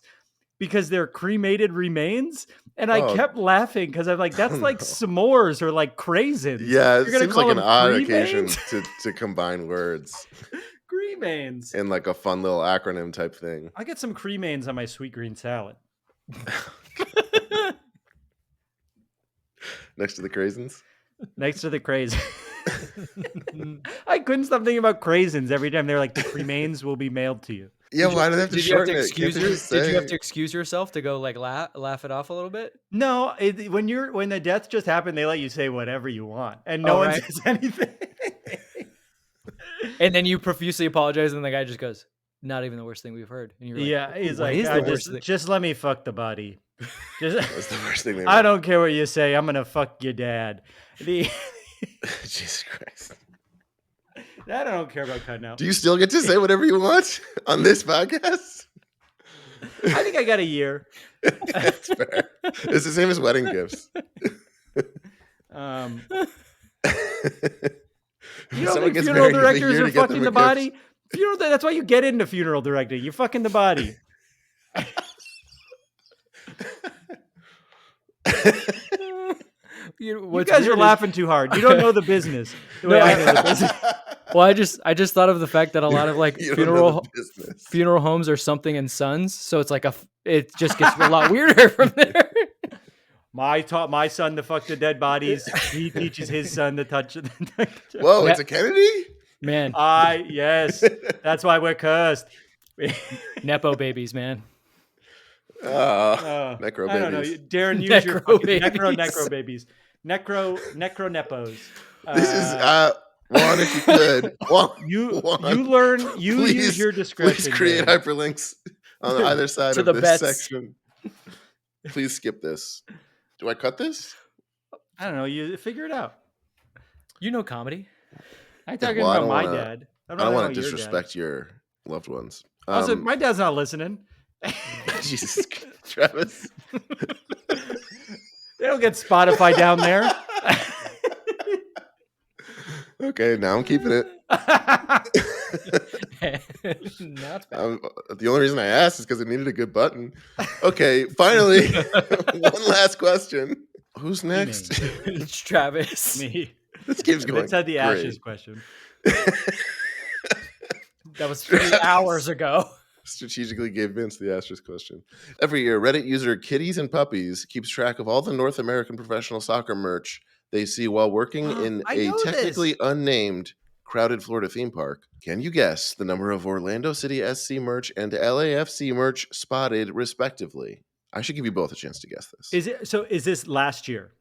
because they're cremated remains. And I kept laughing because I'm like, that's like s'mores or like craisins. Yeah, it You're gonna seems call like an them odd cremains? occasion to combine words Cremains. in like a fun little acronym type thing. I get some cremains on my sweet green salad. Next to the craisins? Next to the craisins. I couldn't stop thinking about craisins every time they're like, the cremains will be mailed to you. Yeah, why do they have to shorten it? Did you have to excuse yourself to go like laugh it off a little bit? No, when the death just happened, they let you say whatever you want, and no one says anything. And then you profusely apologize, and the guy just goes, "Not even the worst thing we've heard." And you're like, yeah, he's like, just let me fuck the body. That's the worst thing. I don't care what you say. I'm gonna fuck your dad. Jesus Christ. That I don't care about cutting out. Do you still get to say whatever you want on this podcast? I think I got a year. That's fair. It's the same as wedding gifts. You don't think funeral directors are fucking the body? That's why you get into funeral directing. You're fucking the body. You guys are laughing too hard. You don't know the business the way I know the business. Well, I just thought of the fact that a lot of like funeral homes are something and sons, so it's like it just gets a lot weirder from there. I taught my son to fuck the dead bodies. He teaches his son to touch it. Whoa, it's a Kennedy? Man. Yes. That's why we're cursed. Nepo babies, man. Necro babies. I don't know. Darren, use your necro babies. Necro nepos. This is one, if you could. You use your discretion. Please create hyperlinks on either side of this section. Please skip this. Do I cut this? I don't know. You figure it out. You know comedy. I'm talking about my dad. I don't want to disrespect your loved ones. Also, my dad's not listening. Jesus, Travis. They don't get Spotify down there. Okay, now I'm keeping it. The only reason I asked is because it needed a good button. Okay, finally, one last question. Who's next? It's Travis. Me. This keeps going. Vince had the ashes question. That was 3 hours ago. Strategically gave Vince the asterisk question. Every year, Reddit user Kitties and Puppies keeps track of all the North American professional soccer merch they see while working in a technically unnamed crowded Florida theme park. Can you guess the number of Orlando City SC merch and LAFC merch spotted, respectively? I should give you both a chance to guess this. Is this last year?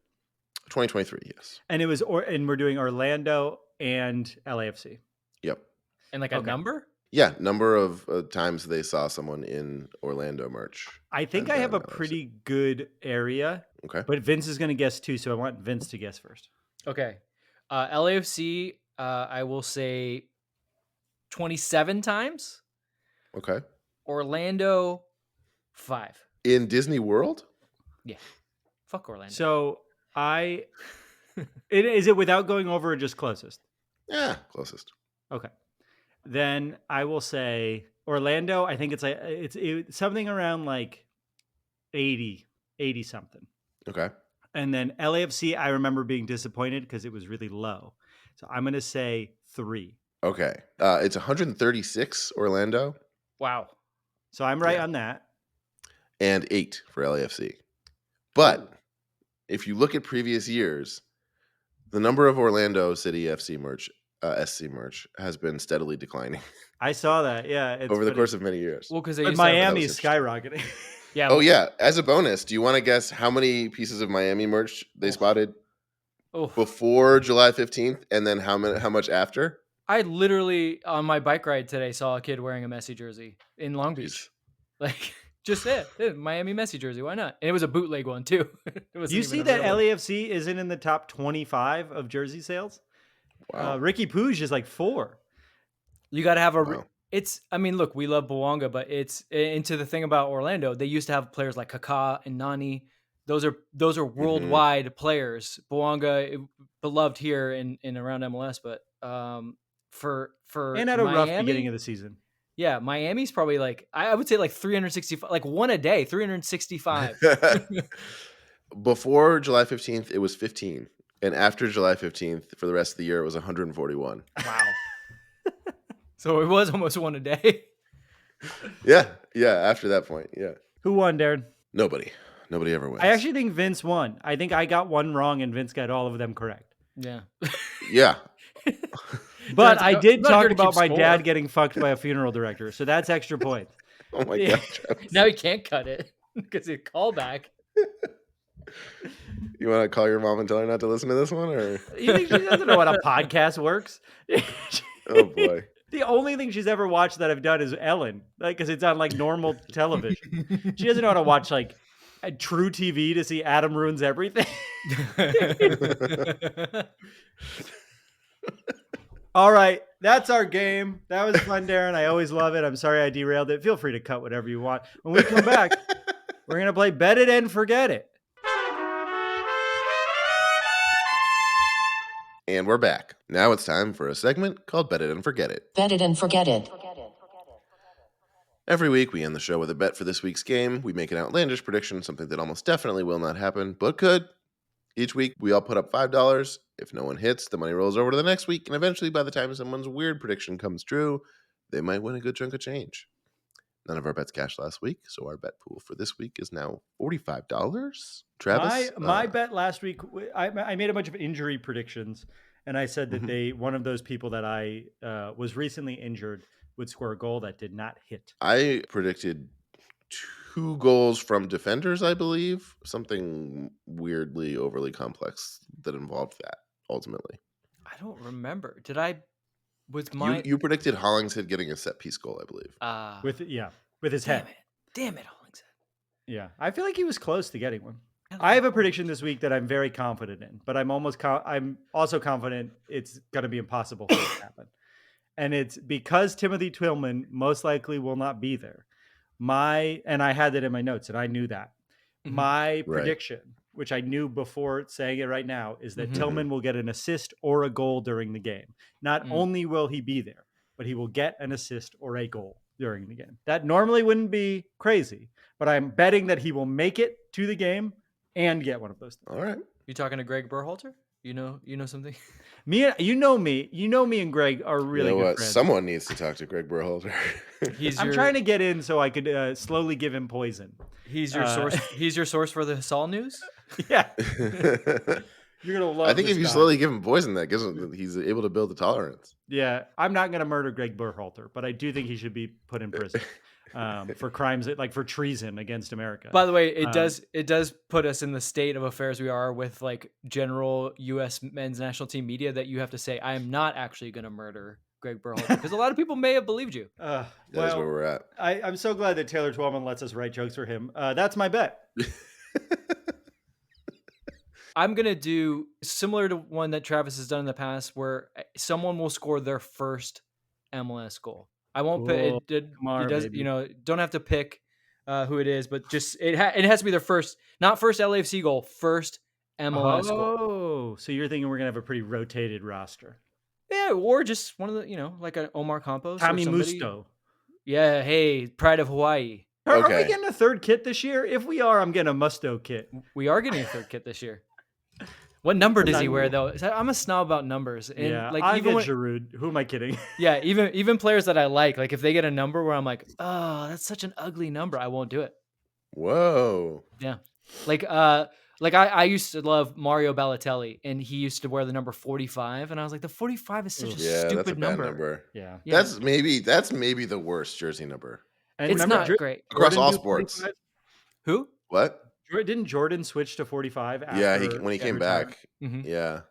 2023, yes. And and we're doing Orlando and LAFC. Yep. And like a number? Yeah, number of times they saw someone in Orlando merch. I think I have a pretty good area. Okay. But Vince is going to guess too, so I want Vince to guess first. Okay. LAFC, I will say 27 times. Okay. Orlando, 5. In Disney World? Yeah. Fuck Orlando. So is it without going over or just closest? Yeah, closest. Okay. Then I will say Orlando. I think it's something around like 80 something. Okay. And then LAFC, I remember being disappointed because it was really low. So I'm going to say 3. Okay. It's 136 Orlando. Wow. So I'm right on that. And 8 for LAFC. But if you look at previous years, the number of Orlando City FC merch, SC merch, has been steadily declining. I saw that. Yeah. Over the course of many years. Well, because Miami is skyrocketing. Yeah. Oh, yeah. As a bonus, do you want to guess how many pieces of Miami merch they spotted before July 15th and then how much after? I literally, on my bike ride today, saw a kid wearing a Messi jersey in Long Beach. Like, just Miami Messi jersey. Why not? And it was a bootleg one, too. You see that LAFC isn't in the top 25 of jersey sales? Wow. Ricky Puig is like 4. You got to have look, we love Bouanga, but it's into the thing about Orlando. They used to have players like Kaká and Nani Those are worldwide players. Bouanga, beloved here in around MLS, but for and had a Miami, rough beginning of the season. Yeah, Miami's probably like I would say like 365, like one a day, 365. Before July 15th, it was 15. And after July 15th, for the rest of the year, it was 141. Wow. So it was almost one a day. Yeah. After that point, yeah. Who won, Darren? Nobody ever wins. I actually think Vince won. I think I got one wrong and Vince got all of them correct. Yeah. Yeah. But I did talk about my score. dad getting fucked by a funeral director, so that's extra points. Oh my God. Now he can't cut it because it's a callback. You want to call your mom and tell her not to listen to this one, or? You think she doesn't know how a podcast works? Oh boy. The only thing she's ever watched that I've done is Ellen, like because it's on like normal television. She doesn't know how to watch like True TV to see Adam ruins everything. All right, that's our game. That was fun, Darren. I always love it. I'm sorry I derailed it. Feel free to cut whatever you want. When we come back, we're gonna play Bet It and Forget It. And we're back. Now it's time for a segment called Bet It and Forget It. Bet it and forget it. Every week, we end the show with a bet for this week's game. We make an outlandish prediction, something that almost definitely will not happen, but could. Each week, we all put up $5. If no one hits, the money rolls over to the next week, and eventually, by the time someone's weird prediction comes true, they might win a good chunk of change. None of our bets cashed last week, so our bet pool for this week is now $45. Travis? My bet last week, I made a bunch of injury predictions, and I said that one of those people that I was recently injured would score a goal that did not hit. I predicted 2 goals from defenders, I believe. Something weirdly overly complex that involved that, ultimately. I don't remember. Did I... Was my... You predicted Hollingshead getting a set-piece goal, I believe. With his head. Damn it, Hollingshead. Yeah, I feel like he was close to getting one. I have a prediction this week that I'm very confident in, but I'm also confident it's going to be impossible for it to happen. And it's because Timothy Tillman most likely will not be there. And I had that in my notes, and I knew that. Mm-hmm. My prediction, which I knew before saying it right now, is that Tillman will get an assist or a goal during the game. Not only will he be there, but he will get an assist or a goal during the game. That normally wouldn't be crazy, but I'm betting that he will make it to the game and get one of those things. All right. You talking to Greg Berhalter? You know something? You know me and Greg are really good friends. Someone needs to talk to Greg Berhalter. I'm trying to get in so I could slowly give him poison. He's your source. He's your source for the Saul news. Yeah. You're gonna love. I think if you slowly give him poison, that gives him he's able to build a tolerance. Yeah, I'm not gonna murder Greg Berhalter, but I do think he should be put in prison for crimes like for treason against America. By the way, it does put us in the state of affairs we are with like general U.S. men's national team media that you have to say I am not actually gonna murder Greg Berhalter because a lot of people may have believed you. That's where we're at. I'm so glad that Taylor Twellman lets us write jokes for him. That's my bet. I'm going to do similar to one that Travis has done in the past where someone will score their first MLS goal. I won't pick don't have to pick who it is, but just it has to be their first, not first LAFC goal, first MLS goal. Oh, so you're thinking we're going to have a pretty rotated roster. Yeah, or just one of the, like an Omar Campos. Tommy Musto. Yeah, hey, Pride of Hawaii. Are we getting a third kit this year? If we are, I'm getting a Musto kit. We are getting a third kit this year. What number does he wear though? I'm a snob about numbers. And yeah, I get Giroud. Who am I kidding? Yeah, even players that I like if they get a number where I'm like, oh, that's such an ugly number, I won't do it. Whoa. Yeah, I used to love Mario Balotelli, and he used to wear the number 45, and I was like, the 45 is such a stupid that's a bad number. Yeah, that's maybe the worst jersey number. And it's not great across all sports. 45? Who? What? Didn't Jordan switch to 45? When he came back. Mm-hmm. Yeah,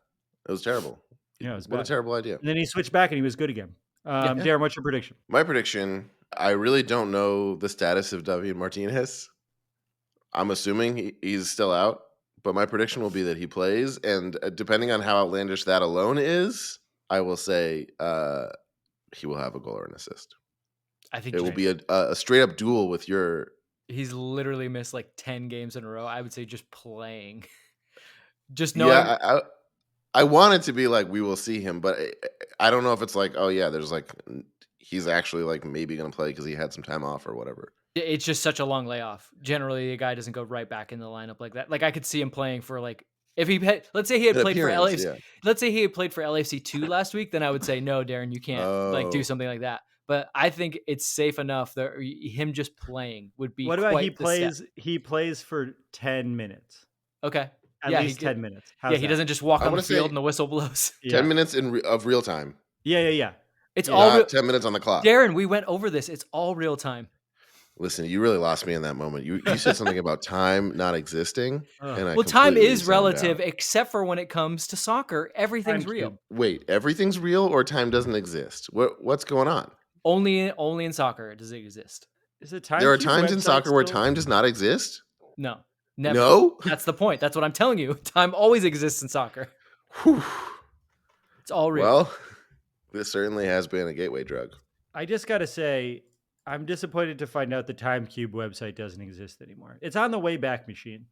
it was terrible. Yeah, it was what a terrible idea. And then he switched back and he was good again. Darren, what's your prediction? My prediction, I really don't know the status of David Martinez. I'm assuming he's still out, but my prediction will be that he plays. And depending on how outlandish that alone is, I will say he will have a goal or an assist. I think it will be a straight up duel with your He's literally missed like 10 games in a row. I would say just playing. Just knowing. Yeah, I want it to be like we will see him, but I don't know if it's like, oh yeah, there's like he's actually like maybe going to play because he had some time off or whatever. It's just such a long layoff. Generally, a guy doesn't go right back in the lineup like that. Like I could see him playing for like if he had, let's say he had played for LAFC. Yeah. Let's say he had played for LAFC 2 last week, then I would say no, Darren, you can't like do something like that. But I think it's safe enough that him just playing would be. What about he plays? Step. He plays for 10 minutes. Okay. At least 10 minutes. How's he doesn't just walk on the field and the whistle blows. 10 minutes of real time. Yeah. It's all 10 minutes on the clock. Darren, we went over this. It's all real time. Listen, you really lost me in that moment. You said something about time not existing. And time is relative, except for when it comes to soccer. Everything's real. Wait, everything's real or time doesn't exist? What's going on? Only in soccer does it exist. Is it time? There are times in soccer where time does not exist? No. Never. No? That's the point. That's what I'm telling you. Time always exists in soccer. Whew. It's all real. Well, this certainly has been a gateway drug. I just got to say, I'm disappointed to find out the TimeCube website doesn't exist anymore. It's on the Wayback Machine.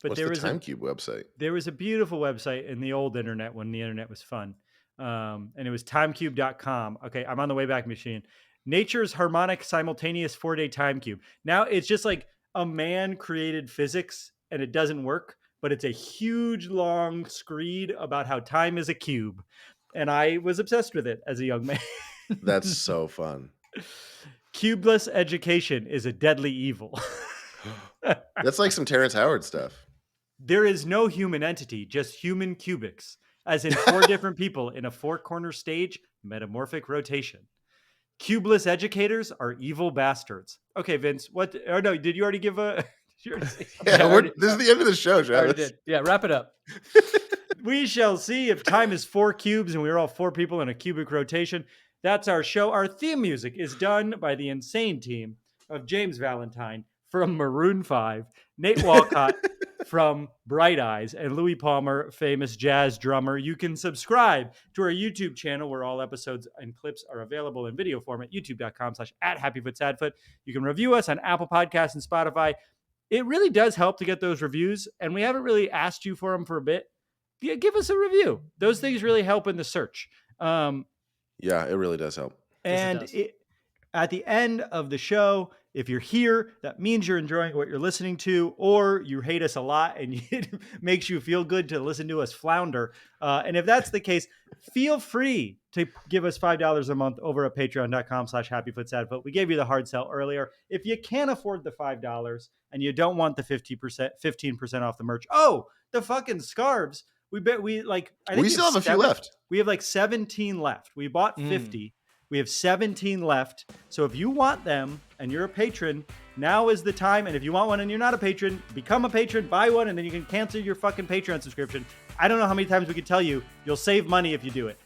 But What's there the was TimeCube website? There was a beautiful website in the old internet when the internet was fun. And it was timecube.com. Okay, I'm on the Wayback Machine. Nature's harmonic simultaneous 4-day time cube. Now it's just like a man created physics and it doesn't work, but it's a huge long screed about how time is a cube. And I was obsessed with it as a young man. That's so fun. Cubeless education is a deadly evil. That's like some Terrence Howard stuff. There is no human entity, just human cubics, as in 4 different people in a 4-corner stage, metamorphic rotation. Cubeless educators are evil bastards. Okay, Vince, what? Oh no, did you already give a? This is the end of the show, Travis. Yeah, wrap it up. We shall see if time is 4 cubes and we're all 4 people in a cubic rotation. That's our show. Our theme music is done by the insane team of James Valentine from Maroon 5, Nate Walcott from Bright Eyes, and Louis Palmer, famous jazz drummer. You can subscribe to our YouTube channel where all episodes and clips are available in video format, youtube.com/@HappyFootSadFoot. You can review us on Apple Podcasts and Spotify. It really does help to get those reviews, and we haven't really asked you for them for a bit. Give us a review. Those things really help in the search. Yeah, it really does help. And at the end of the show, if you're here, that means you're enjoying what you're listening to, or you hate us a lot and it makes you feel good to listen to us flounder. And if that's the case, feel free to give us $5 a month over at patreon.com/happyfootsadfoot. We gave you the hard sell earlier. If you can't afford the $5 and you don't want the 15% off the merch, the fucking scarves. I think we still have a few left. We have like 17 left. We bought 50. We have 17 left. So if you want them and you're a patron, now is the time. And if you want one and you're not a patron, become a patron, buy one, and then you can cancel your fucking Patreon subscription. I don't know how many times we could tell you, you'll save money if you do it.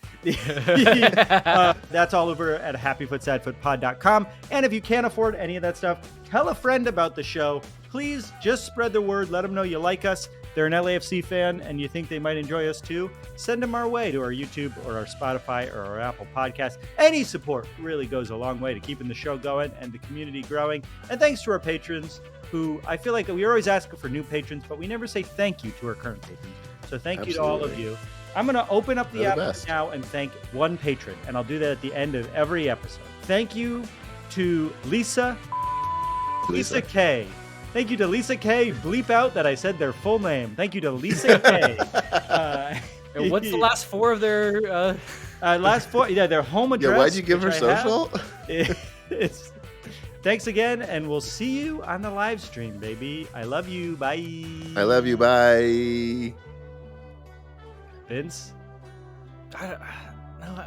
That's all over at happyfootsadfootpod.com. And if you can't afford any of that stuff, tell a friend about the show. Please just spread the word. Let them know you like us. They're an LAFC fan and you think they might enjoy us too, send them our way to our YouTube or our Spotify or our Apple Podcast. Any support really goes a long way to keeping the show going and the community growing. And thanks to our patrons, who I feel like we always ask for new patrons, but we never say thank you to our current patrons. So thank you to all of you. I'm going to open up the app now and thank one patron, and I'll do that at the end of every episode. Thank you to Lisa K. Thank you to Lisa K. Bleep out that I said their full name. Thank you to Lisa K. And what's the last 4 of their... last 4? Yeah, their home address. Yeah, why'd you give her social? Thanks again, and we'll see you on the live stream, baby. I love you. Bye. I love you. Bye. Vince? Bye.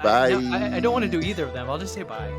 I don't want to do either of them. I'll just say bye.